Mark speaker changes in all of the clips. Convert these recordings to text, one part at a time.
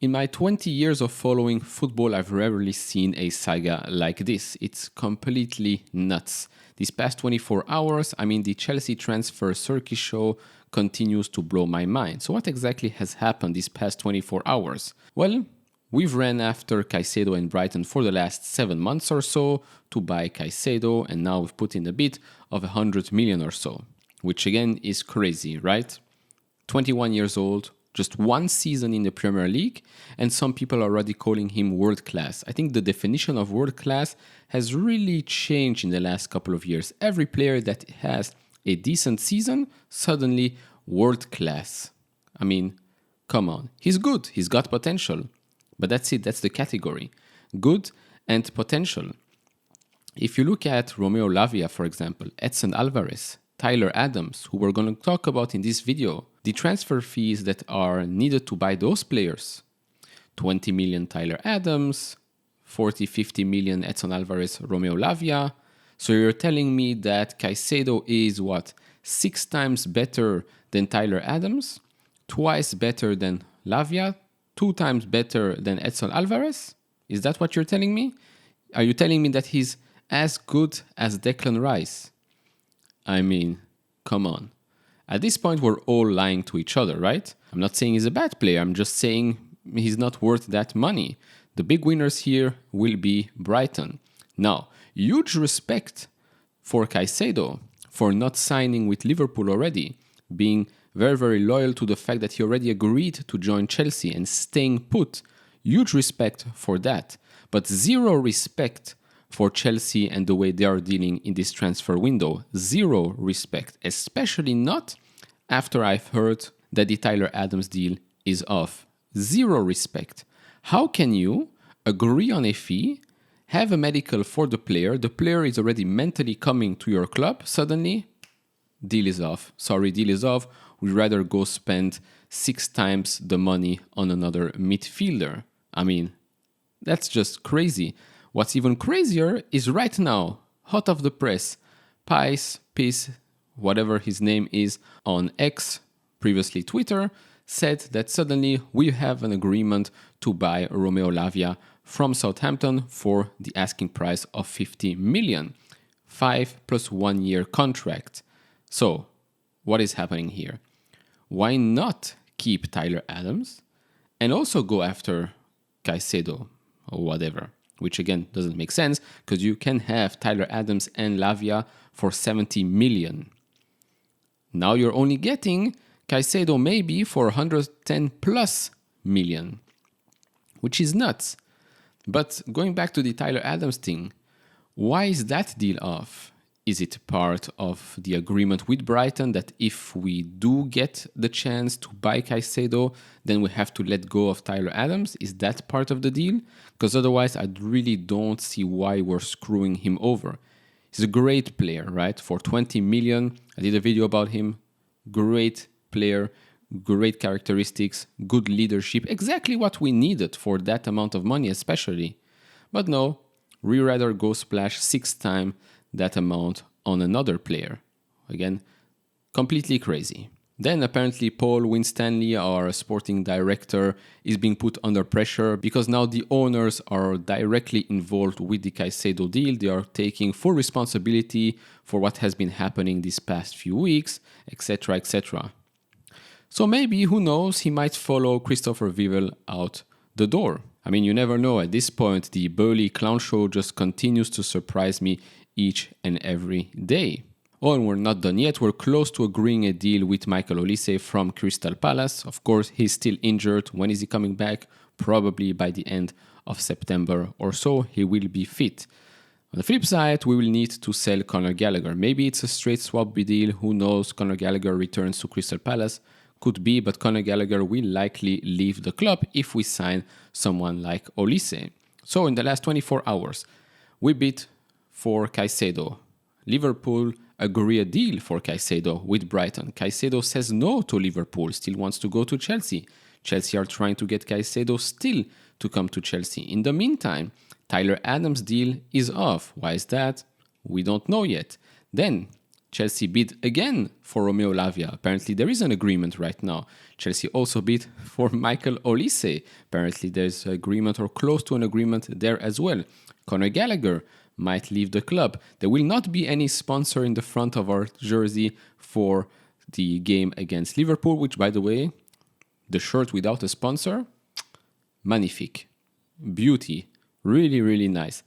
Speaker 1: In my 20 years of following football, I've rarely seen a saga like this. It's completely nuts. These past 24 hours, the Chelsea transfer circus show continues to blow my mind. So what exactly has happened these past 24 hours? Well, we've ran after Caicedo and Brighton for the last 7 months or so to buy Caicedo, and now we've put in a bit of 100 million or so, which again is crazy, right? 21 years old, just one season in the Premier League, and some people are already calling him world class. I think the definition of world class has really changed in the last couple of years. Every player that has a decent season, suddenly world class. Come on. He's good, he's got potential. But that's it, that's the category. Good and potential. If you look at Romeo Lavia, for example, Edson Alvarez, Tyler Adams, who we're going to talk about in this video, the transfer fees that are needed to buy those players, 20 million Tyler Adams, 40, 50 million Edson Alvarez, Romeo Lavia. So you're telling me that Caicedo is 6 times better than Tyler Adams, twice better than Lavia, 2 times better than Edson Alvarez? Is that what you're telling me? Are you telling me that he's as good as Declan Rice? Come on. At this point, we're all lying to each other, right? I'm not saying he's a bad player. I'm just saying he's not worth that money. The big winners here will be Brighton. Now, huge respect for Caicedo for not signing with Liverpool already, being very, very loyal to the fact that he already agreed to join Chelsea and staying put. Huge respect for that. But zero respect for Chelsea and the way they are dealing in this transfer window. Zero respect, especially not after I've heard that the Tyler Adams deal is off. Zero respect. How can you agree on a fee, have a medical for the player is already mentally coming to your club, suddenly, deal is off. Sorry, deal is off. We'd rather go spend 6 times the money on another midfielder. That's just crazy. What's even crazier is right now, hot off the press, Piss, whatever his name is, on X, previously Twitter, said that suddenly we have an agreement to buy Romeo Lavia from Southampton for the asking price of 50 million. 5 plus 1 year contract. So, what is happening here? Why not keep Tyler Adams and also go after Caicedo or whatever? Which again doesn't make sense because you can have Tyler Adams and Lavia for 70 million. Now you're only getting Caicedo maybe for 110 plus million, which is nuts. But going back to the Tyler Adams thing, why is that deal off? Is it part of the agreement with Brighton that if we do get the chance to buy Caicedo, then we have to let go of Tyler Adams? Is that part of the deal? Because otherwise, I really don't see why we're screwing him over. He's a great player, right? For 20 million, I did a video about him. Great player, great characteristics, good leadership. Exactly what we needed for that amount of money, especially. But no, we rather go splash 6 times that amount on another player. Again, completely crazy. Then apparently Paul Winstanley, our sporting director, is being put under pressure because now the owners are directly involved with the Caicedo deal. They are taking full responsibility for what has been happening these past few weeks, etc., etc. So maybe, who knows, he might follow Christopher Vivel out the door. You never know. At this point, the Burley Clown Show just continues to surprise me each and every day. Oh, and we're not done yet. We're close to agreeing a deal with Michael Olise from Crystal Palace. Of course, he's still injured. When is he coming back? Probably by the end of September or so, he will be fit. On the flip side, we will need to sell Conor Galagher. Maybe it's a straight swap deal. Who knows? Conor Galagher returns to Crystal Palace. Could be, but Conor Galagher will likely leave the club if we sign someone like Olise. So in the last 24 hours, we bid for Caicedo. Liverpool agree a deal for Caicedo with Brighton. Caicedo says no to Liverpool, still wants to go to Chelsea. Chelsea are trying to get Caicedo still to come to Chelsea. In the meantime, Tyler Adams' deal is off. Why is that? We don't know yet. Then, Chelsea bid again for Romeo Lavia. Apparently there is an agreement right now. Chelsea also bid for Michael Olise. Apparently there's an agreement or close to an agreement there as well. Conor Galagher might leave the club. There will not be any sponsor in the front of our jersey for the game against Liverpool, which, by the way, the shirt without a sponsor, magnifique. Beauty. Really, really nice.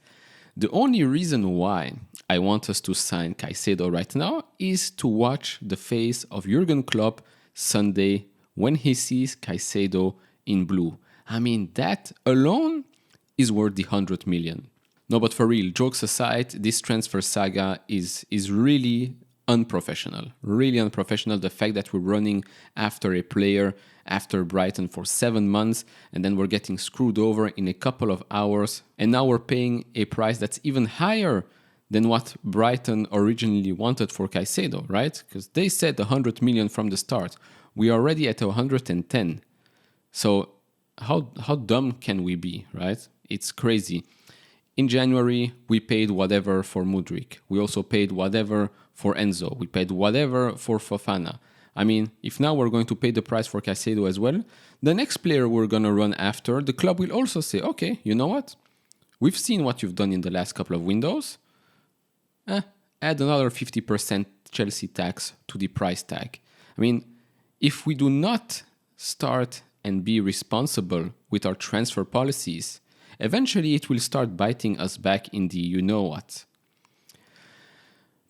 Speaker 1: The only reason why I want us to sign Caicedo right now is to watch the face of Jurgen Klopp Sunday when he sees Caicedo in blue. I mean, that alone is worth the 100 million. No, but for real, jokes aside, this transfer saga is really unprofessional. Really unprofessional. The fact that we're running after a player after Brighton for 7 months and then we're getting screwed over in a couple of hours. And now we're paying a price that's even higher than what Brighton originally wanted for Caicedo, right? Because they said 100 million from the start. We are already at 110. So how dumb can we be, right? It's crazy. In January, we paid whatever for Mudryk. We also paid whatever for Enzo. We paid whatever for Fofana. I mean, if now we're going to pay the price for Caicedo as well, the next player we're going to run after, the club will also say, okay, you know what? We've seen what you've done in the last couple of windows. Add another 50% Chelsea tax to the price tag. I mean, if we do not start and be responsible with our transfer policies, eventually it will start biting us back in the you know what.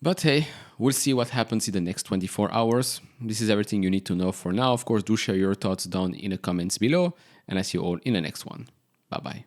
Speaker 1: But hey, we'll see what happens in the next 24 hours. This is everything you need to know for now. Of course, do share your thoughts down in the comments below, and I see you all in the next one. Bye-bye.